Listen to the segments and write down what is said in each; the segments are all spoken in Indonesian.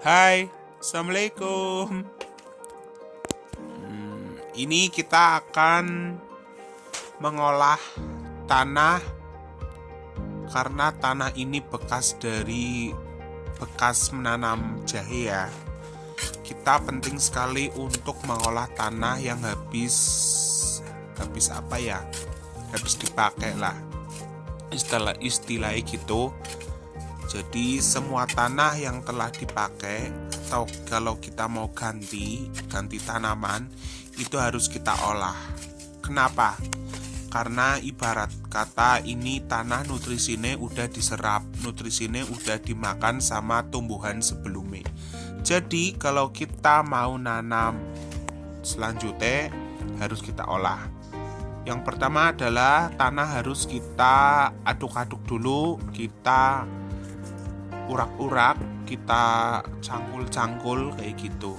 Hai, Assalamualaikum. Ini kita akan mengolah tanah karena tanah ini bekas menanam jahe ya. Kita penting sekali untuk mengolah tanah yang habis dipakai lah. Istilahnya gitu. Jadi semua tanah yang telah dipakai atau kalau kita mau ganti tanaman itu harus kita olah. Kenapa? Karena ibarat kata ini tanah nutrisinya udah diserap, nutrisinya udah dimakan sama tumbuhan sebelumnya. Jadi kalau kita mau nanam selanjutnya harus kita olah. Yang pertama adalah tanah harus kita aduk-aduk dulu, kita urak-urak, kita cangkul-cangkul kayak gitu.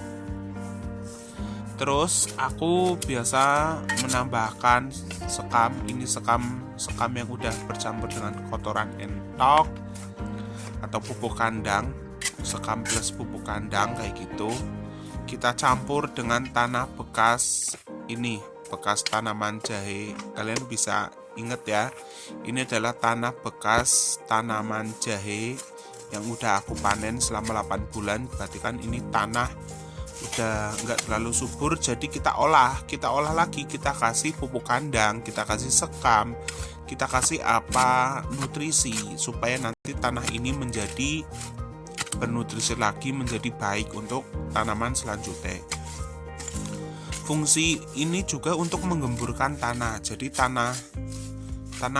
Terus aku biasa menambahkan sekam. Ini sekam yang udah bercampur dengan kotoran entok atau pupuk kandang, sekam plus pupuk kandang kayak gitu. Kita campur dengan tanah bekas tanaman jahe. Kalian bisa ingat ya, ini adalah tanah bekas tanaman jahe yang udah aku panen selama 8 bulan. Berarti kan ini tanah udah nggak terlalu subur, jadi kita olah lagi, kita kasih pupuk kandang, kita kasih sekam, kita kasih nutrisi supaya nanti tanah ini menjadi bernutrisi lagi, menjadi baik untuk tanaman selanjutnya. Fungsi ini juga untuk menggemburkan tanah. Jadi tanah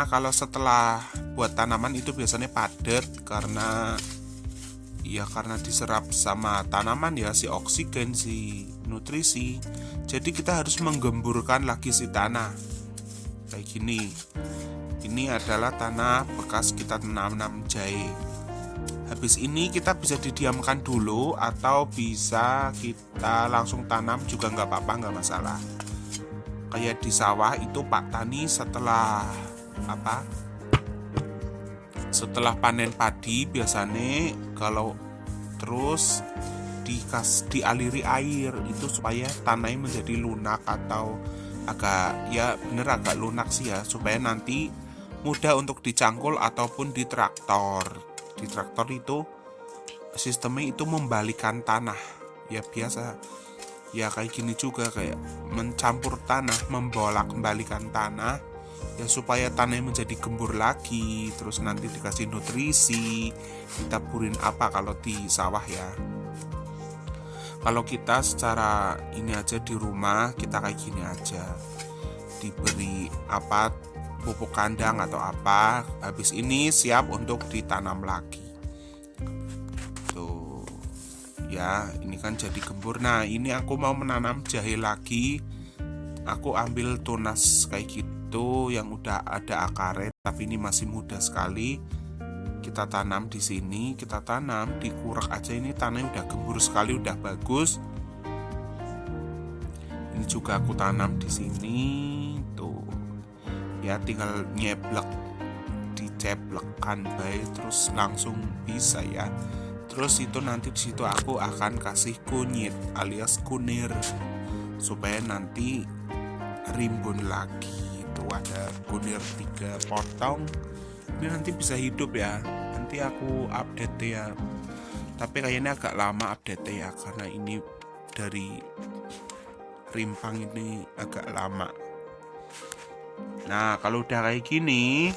kalau setelah buat tanaman itu biasanya padat karena diserap sama tanaman ya, si oksigen, si nutrisi. Jadi kita harus menggemburkan lagi si tanah kayak gini. Ini adalah tanah bekas kita tanam jahe. Habis ini kita bisa didiamkan dulu atau bisa kita langsung tanam juga nggak apa-apa, nggak masalah. Kayak di sawah itu Pak Tani setelah panen padi biasanya kalau terus dialiri air itu supaya tanahnya menjadi lunak atau agak lunak sih ya, supaya nanti mudah untuk dicangkul ataupun di traktor. Di traktor itu sistemnya itu membalikan tanah ya, biasa ya kayak gini juga, kayak mencampur tanah, membolak-balikan tanah ya supaya tanahnya menjadi gembur lagi. Terus nanti dikasih nutrisi, ditaburin kalau di sawah ya. Kalau kita secara ini aja di rumah, kita kayak gini aja, diberi pupuk kandang atau habis ini siap untuk ditanam lagi tuh ya. Ini kan jadi gembur. Nah ini aku mau menanam jahe lagi, aku ambil tunas kayak gitu yang udah ada akarnya, tapi ini masih muda sekali. Kita tanam di sini, kita tanam di kurak aja. Ini tanahnya udah gembur sekali, udah bagus. Ini juga aku tanam di sini tuh. Ya tinggal diceplekkan baik, terus langsung bisa ya. Terus itu nanti di situ aku akan kasih kunyit alias kunir supaya nanti rimbun lagi. Itu ada kunir 3 potong. Ini nanti bisa hidup ya. Nanti aku update ya. Tapi kayaknya agak lama update ya, karena ini dari rimpang ini agak lama. Nah kalau udah kayak gini,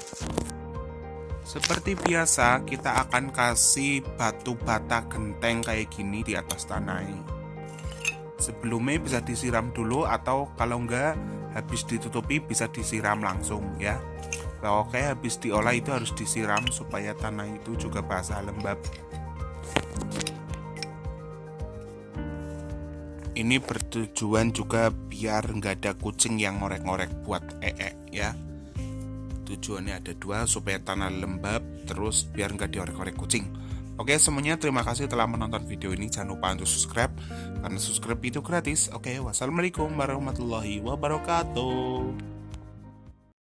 seperti biasa kita akan kasih batu bata genteng kayak gini di atas tanah. Sebelumnya bisa disiram dulu, atau kalau enggak habis ditutupi bisa disiram langsung ya. Oke, habis diolah itu harus disiram supaya tanah itu juga basah lembab. Ini bertujuan juga biar nggak ada kucing yang ngorek-ngorek buat ya. Tujuannya ada 2, supaya tanah lembab, terus biar nggak diorek-orek kucing. Oke semuanya, terima kasih telah menonton video ini. Jangan lupa untuk subscribe, karena subscribe itu gratis. Oke, wassalamualaikum warahmatullahi wabarakatuh.